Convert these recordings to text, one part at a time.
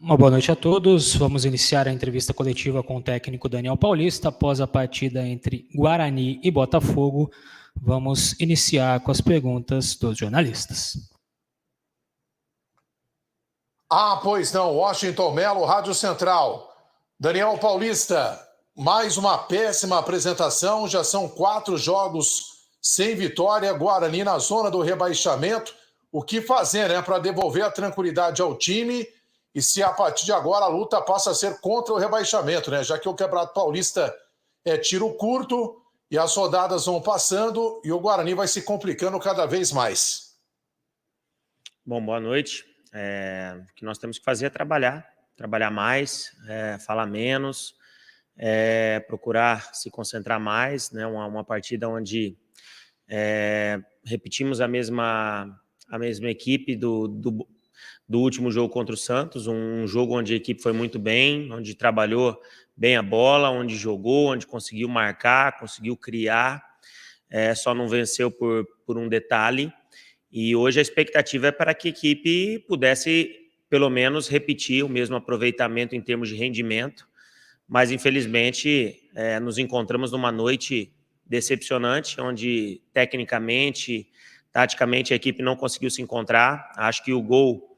Uma boa noite a todos. Vamos iniciar a entrevista coletiva com o técnico Daniel Paulista após a partida entre Guarani e Botafogo. Vamos iniciar com as perguntas dos jornalistas. Pois não, Washington Melo, Rádio Central. Daniel Paulista, mais uma péssima apresentação, já são 4 jogos sem vitória, Guarani na zona do rebaixamento. O que fazer, né, para devolver a tranquilidade ao time? E se a partir de agora a luta passa a ser contra o rebaixamento, né? Já que o Campeonato Paulista é tiro curto e as rodadas vão passando e o Guarani vai se complicando cada vez mais. Bom, boa noite. O que nós temos que fazer é trabalhar mais, falar menos, procurar se concentrar mais, né? Uma partida onde repetimos a mesma equipe do último jogo contra o Santos, um jogo onde a equipe foi muito bem, onde trabalhou bem a bola, onde jogou, onde conseguiu marcar, conseguiu criar, só não venceu por um detalhe. E hoje a expectativa é para que a equipe pudesse, pelo menos, repetir o mesmo aproveitamento em termos de rendimento, mas, infelizmente, nos encontramos numa noite decepcionante, onde, tecnicamente, taticamente, a equipe não conseguiu se encontrar. Acho que o gol,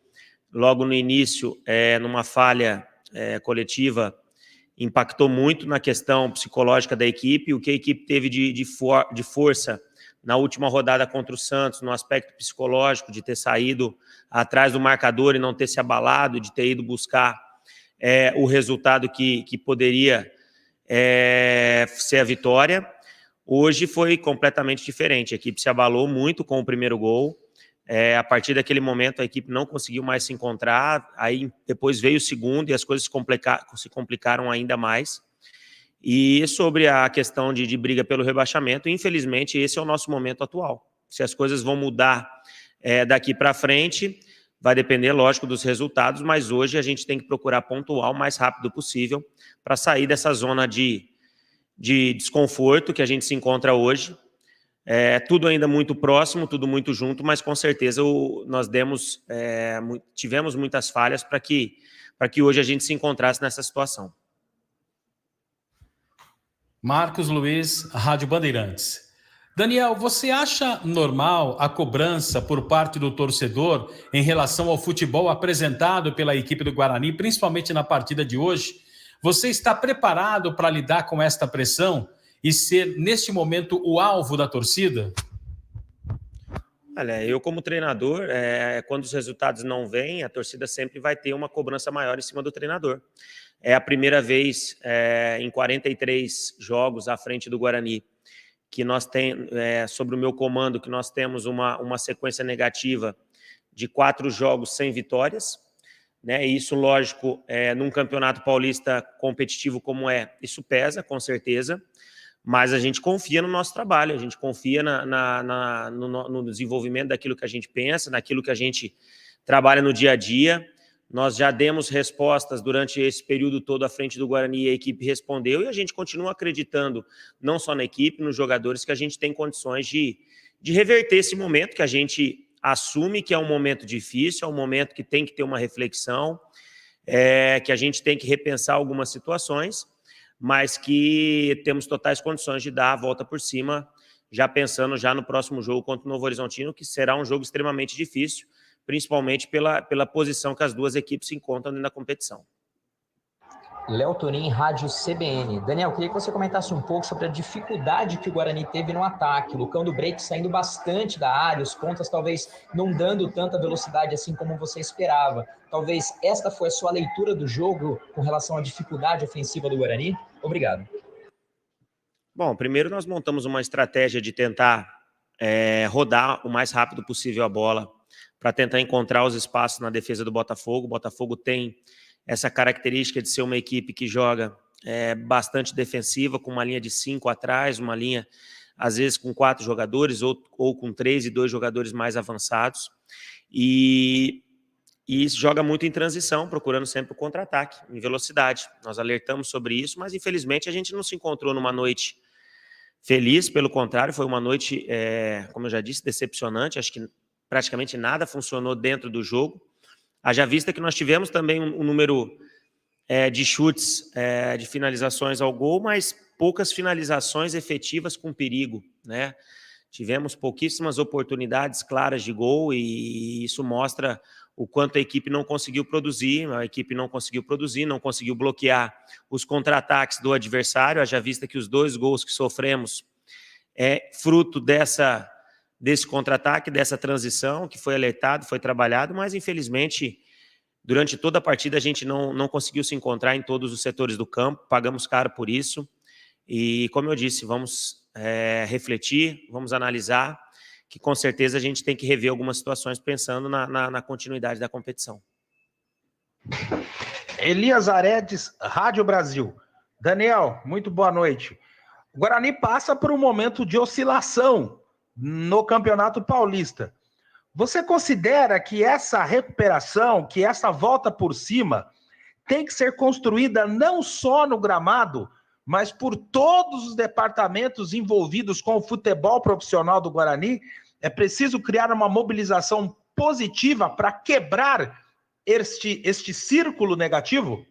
logo no início, numa falha coletiva, impactou muito na questão psicológica da equipe. O que a equipe teve de força na última rodada contra o Santos, no aspecto psicológico, de ter saído atrás do marcador e não ter se abalado, de ter ido buscar o resultado que poderia ser a vitória. Hoje foi completamente diferente. A equipe se abalou muito com o primeiro gol. A partir daquele momento, a equipe não conseguiu mais se encontrar. Aí depois veio o segundo e as coisas se complicaram ainda mais. E sobre a questão de briga pelo rebaixamento, infelizmente, esse é o nosso momento atual. Se as coisas vão mudar daqui para frente, vai depender, lógico, dos resultados, mas hoje a gente tem que procurar pontuar o mais rápido possível para sair dessa zona de desconforto que a gente se encontra hoje. Tudo ainda muito próximo, tudo muito junto, mas com certeza nós tivemos muitas falhas para que hoje a gente se encontrasse nessa situação. Marcos Luiz, Rádio Bandeirantes. Daniel, você acha normal a cobrança por parte do torcedor em relação ao futebol apresentado pela equipe do Guarani, principalmente na partida de hoje? Você está preparado para lidar com esta pressão e ser, neste momento, o alvo da torcida? Olha, eu como treinador, quando os resultados não vêm, a torcida sempre vai ter uma cobrança maior em cima do treinador. É a primeira vez em 43 jogos à frente do Guarani que nós temos, sobre o meu comando, que nós temos uma sequência negativa de 4 jogos sem vitórias, né? Isso, lógico, num campeonato paulista competitivo como isso pesa, com certeza, mas a gente confia no nosso trabalho, a gente confia no desenvolvimento daquilo que a gente pensa, naquilo que a gente trabalha no dia a dia. Nós já demos respostas durante esse período todo à frente do Guarani e a equipe respondeu, e a gente continua acreditando, não só na equipe, nos jogadores, que a gente tem condições de reverter esse momento, que a gente assume que é um momento difícil, é um momento que tem que ter uma reflexão, que a gente tem que repensar algumas situações, mas que temos totais condições de dar a volta por cima, já pensando já no próximo jogo contra o Novo Horizontino, que será um jogo extremamente difícil, principalmente pela posição que as duas equipes se encontram na competição. Léo Tonin, Rádio CBN. Daniel, queria que você comentasse um pouco sobre a dificuldade que o Guarani teve no ataque. O Lucão do Break saindo bastante da área, os pontas talvez não dando tanta velocidade assim como você esperava. Talvez esta foi a sua leitura do jogo com relação à dificuldade ofensiva do Guarani? Obrigado. Bom, primeiro nós montamos uma estratégia de tentar rodar o mais rápido possível a bola para tentar encontrar os espaços na defesa do Botafogo. O Botafogo tem essa característica de ser uma equipe que joga bastante defensiva, com uma linha de 5 atrás, uma linha, às vezes, com 4 jogadores, ou com 3 e 2 jogadores mais avançados. E joga muito em transição, procurando sempre o contra-ataque, em velocidade. Nós alertamos sobre isso, mas, infelizmente, a gente não se encontrou numa noite feliz, pelo contrário, foi uma noite, como eu já disse, decepcionante. Acho que praticamente nada funcionou dentro do jogo. Haja vista que nós tivemos também um número de chutes, de finalizações ao gol, mas poucas finalizações efetivas com perigo, né? Tivemos pouquíssimas oportunidades claras de gol e isso mostra o quanto a equipe não conseguiu produzir, não conseguiu bloquear os contra-ataques do adversário, haja vista que os 2 gols que sofremos é fruto desse contra-ataque, dessa transição que foi alertado, foi trabalhado, mas infelizmente durante toda a partida a gente não conseguiu se encontrar em todos os setores do campo, pagamos caro por isso e, como eu disse, vamos refletir, vamos analisar, que com certeza a gente tem que rever algumas situações pensando na continuidade da competição. Elias Aredes, Rádio Brasil. Daniel, muito boa noite. O Guarani passa por um momento de oscilação no Campeonato Paulista. Você considera que essa recuperação, que essa volta por cima, tem que ser construída não só no gramado, mas por todos os departamentos envolvidos com o futebol profissional do Guarani? É preciso criar uma mobilização positiva para quebrar este círculo negativo?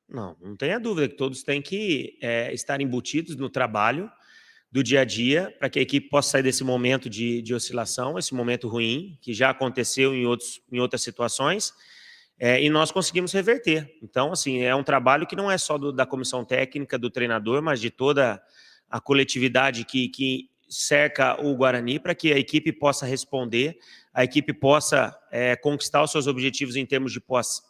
Não tenha dúvida que todos têm que estar embutidos no trabalho do dia a dia para que a equipe possa sair desse momento de oscilação, esse momento ruim, que já aconteceu em outras situações, e nós conseguimos reverter. Então, assim, é um trabalho que não é só da comissão técnica, do treinador, mas de toda a coletividade que cerca o Guarani para que a equipe possa responder, a equipe possa conquistar os seus objetivos em termos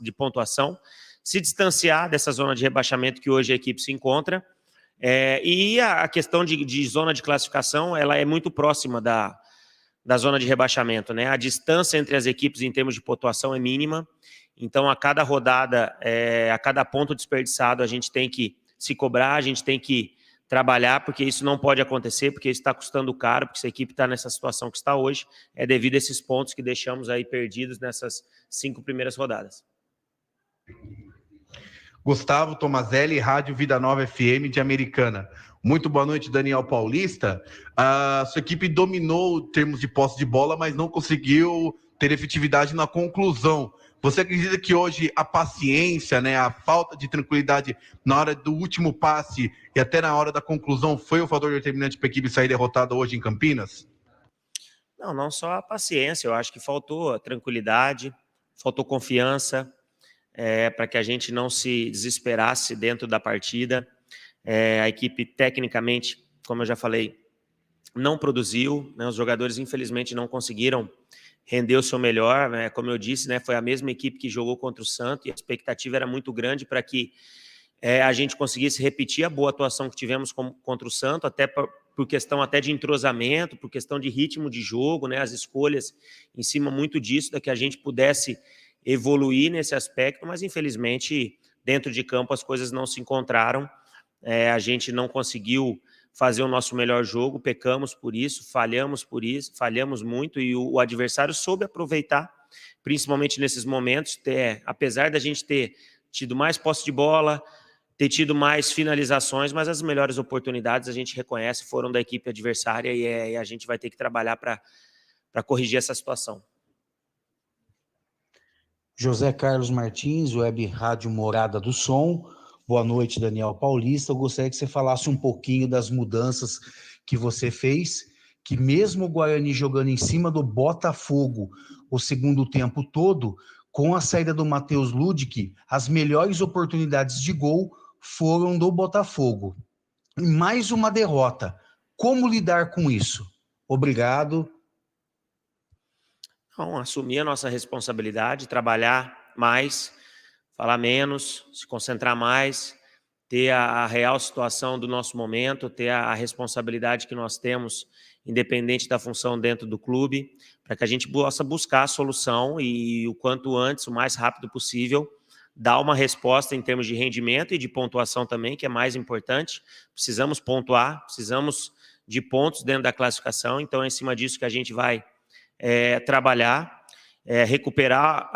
de pontuação, se distanciar dessa zona de rebaixamento que hoje a equipe se encontra. E a questão de zona de classificação, ela é muito próxima da zona de rebaixamento, né? A distância entre as equipes em termos de pontuação é mínima, então a cada rodada, a cada ponto desperdiçado, a gente tem que se cobrar, a gente tem que trabalhar, porque isso não pode acontecer, porque isso está custando caro, porque se a equipe está nessa situação que está hoje, é devido a esses pontos que deixamos aí perdidos nessas 5 primeiras rodadas. Gustavo Tomazelli, Rádio Vida Nova FM de Americana. Muito boa noite, Daniel Paulista. A sua equipe dominou em termos de posse de bola, mas não conseguiu ter efetividade na conclusão. Você acredita que hoje a paciência, né, a falta de tranquilidade na hora do último passe e até na hora da conclusão foi o fator determinante para a equipe sair derrotada hoje em Campinas? Não só a paciência, eu acho que faltou tranquilidade, faltou confiança, para que a gente não se desesperasse dentro da partida. A equipe, tecnicamente, como eu já falei, não produziu, né, os jogadores, infelizmente, não conseguiram render o seu melhor, né, como eu disse, né, foi a mesma equipe que jogou contra o Santos e a expectativa era muito grande para que a gente conseguisse repetir a boa atuação que tivemos contra o Santos, até por questão até de entrosamento, por questão de ritmo de jogo, né, as escolhas em cima muito disso, da que a gente pudesse evoluir nesse aspecto, mas infelizmente dentro de campo as coisas não se encontraram, a gente não conseguiu fazer o nosso melhor jogo, pecamos por isso, falhamos muito e o adversário soube aproveitar, principalmente nesses momentos, apesar da gente ter tido mais posse de bola, ter tido mais finalizações, mas as melhores oportunidades a gente reconhece foram da equipe adversária e a gente vai ter que trabalhar para corrigir essa situação. José Carlos Martins, Web Rádio Morada do Som. Boa noite, Daniel Paulista. Eu gostaria que você falasse um pouquinho das mudanças que você fez, que mesmo o Guarani jogando em cima do Botafogo o segundo tempo todo, com a saída do Matheus Ludic, as melhores oportunidades de gol foram do Botafogo. E mais uma derrota. Como lidar com isso? Obrigado. Assumir a nossa responsabilidade, trabalhar mais, falar menos, se concentrar mais, ter a real situação do nosso momento, ter a responsabilidade que nós temos, independente da função dentro do clube, para que a gente possa buscar a solução e o quanto antes, o mais rápido possível, dar uma resposta em termos de rendimento e de pontuação também, que é mais importante. Precisamos pontuar, precisamos de pontos dentro da classificação, então é em cima disso que a gente vai trabalhar, recuperar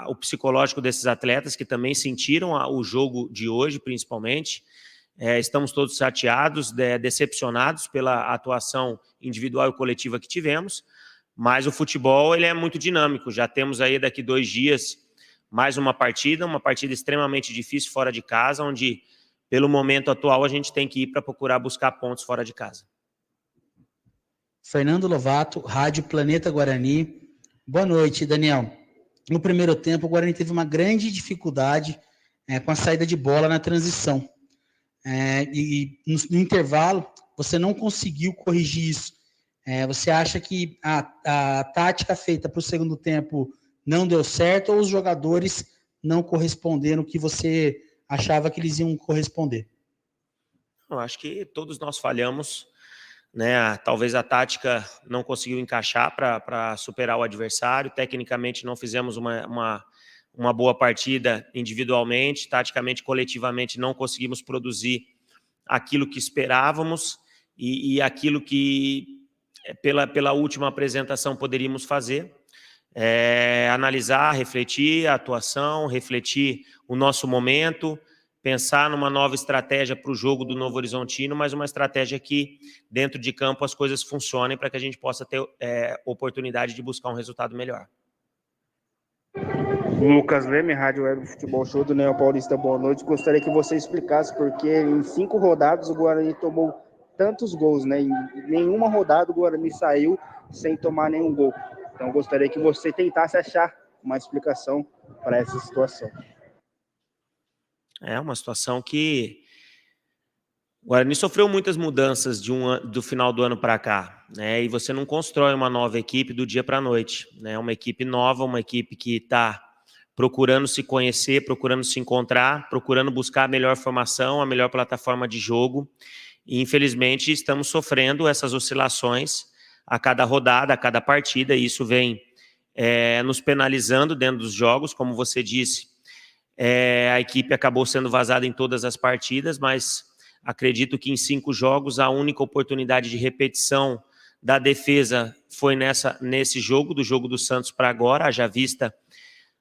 o psicológico desses atletas que também sentiram o jogo de hoje, principalmente. Estamos todos chateados, decepcionados pela atuação individual e coletiva que tivemos, Mas o futebol ele é muito dinâmico. Já temos aí daqui 2 dias mais uma partida extremamente difícil fora de casa, onde pelo momento atual a gente tem que ir para procurar buscar pontos fora de casa. Fernando Lovato, Rádio Planeta Guarani. Boa noite, Daniel. No primeiro tempo, o Guarani teve uma grande dificuldade com a saída de bola na transição. E no intervalo, você não conseguiu corrigir isso. Você acha que a tática feita para o segundo tempo não deu certo ou os jogadores não corresponderam o que você achava que eles iam corresponder? Eu acho que todos nós falhamos, né? Talvez a tática não conseguiu encaixar para superar o adversário. Tecnicamente não fizemos uma boa partida individualmente, taticamente, coletivamente não conseguimos produzir aquilo que esperávamos e aquilo que pela última apresentação poderíamos fazer. Analisar, refletir a atuação, refletir o nosso momento, pensar numa nova estratégia para o jogo do Novo Horizontino, mas uma estratégia que dentro de campo as coisas funcionem para que a gente possa ter oportunidade de buscar um resultado melhor. Lucas Leme, Rádio Web Futebol Show do Daniel Paulista, boa noite. Gostaria que você explicasse porque em 5 rodadas o Guarani tomou tantos gols, né? Em nenhuma rodada o Guarani saiu sem tomar nenhum gol. Então, gostaria que você tentasse achar uma explicação para essa situação. É uma situação que o Guarani sofreu muitas mudanças do final do ano para cá, né? E você não constrói uma nova equipe do dia para a noite, né? Uma equipe nova, uma equipe que está procurando se conhecer, procurando se encontrar, procurando buscar a melhor formação, a melhor plataforma de jogo. E, infelizmente, estamos sofrendo essas oscilações a cada rodada, a cada partida, e isso vem nos penalizando dentro dos jogos. Como você disse, a equipe acabou sendo vazada em todas as partidas, mas acredito que em 5 jogos a única oportunidade de repetição da defesa foi nesse jogo, do jogo do Santos para agora, haja vista,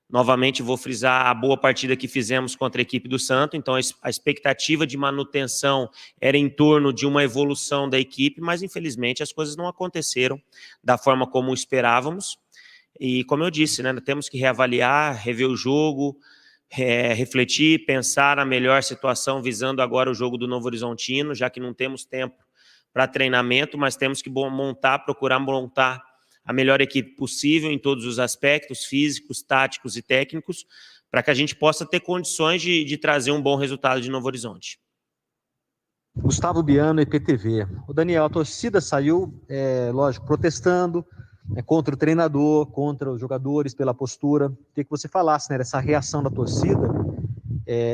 novamente vou frisar a boa partida que fizemos contra a equipe do Santos. Então a expectativa de manutenção era em torno de uma evolução da equipe, mas infelizmente as coisas não aconteceram da forma como esperávamos. E como eu disse, né, temos que reavaliar, rever o jogo, refletir, pensar na melhor situação, visando agora o jogo do Novo Horizontino, já que não temos tempo para treinamento, mas temos que procurar montar a melhor equipe possível em todos os aspectos, físicos, táticos e técnicos, para que a gente possa ter condições de trazer um bom resultado de Novo Horizonte. Gustavo Biano, EPTV. O Daniel, a torcida saiu, lógico, protestando contra o treinador, contra os jogadores, pela postura. Queria que você falasse, né, dessa reação da torcida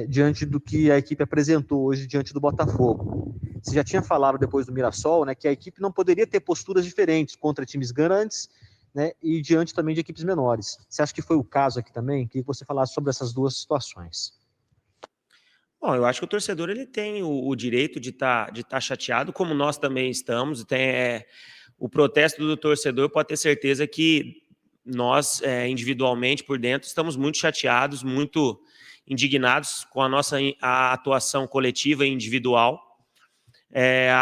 diante do que a equipe apresentou hoje diante do Botafogo. Você já tinha falado depois do Mirassol, né, que a equipe não poderia ter posturas diferentes contra times grandes, né, e diante também de equipes menores. Você acha que foi o caso aqui também? Queria que você falasse sobre essas duas situações. Bom, eu acho que o torcedor ele tem o direito de tá chateado, como nós também estamos. O protesto do torcedor, pode ter certeza que nós, individualmente, por dentro, estamos muito chateados, muito indignados com a atuação coletiva e individual.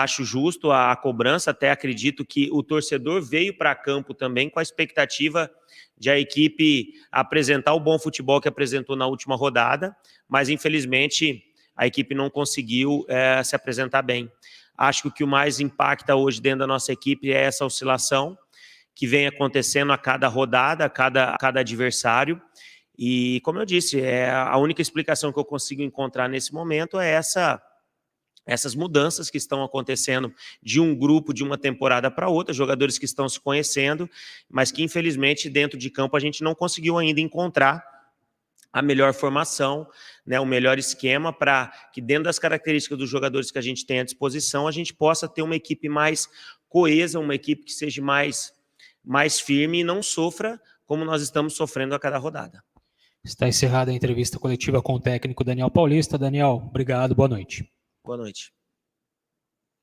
Acho justo a cobrança, até acredito que o torcedor veio para campo também com a expectativa de a equipe apresentar o bom futebol que apresentou na última rodada, mas infelizmente a equipe não conseguiu se apresentar bem. Acho que o que mais impacta hoje dentro da nossa equipe é essa oscilação que vem acontecendo a cada rodada, a cada adversário. E, como eu disse, a única explicação que eu consigo encontrar nesse momento é essas mudanças que estão acontecendo de um grupo, de uma temporada para outra, jogadores que estão se conhecendo, mas que, infelizmente, dentro de campo a gente não conseguiu ainda encontrar a melhor formação, né, o melhor esquema para que, dentro das características dos jogadores que a gente tem à disposição, a gente possa ter uma equipe mais coesa, uma equipe que seja mais firme e não sofra como nós estamos sofrendo a cada rodada. Está encerrada a entrevista coletiva com o técnico Daniel Paulista. Daniel, obrigado, boa noite. Boa noite.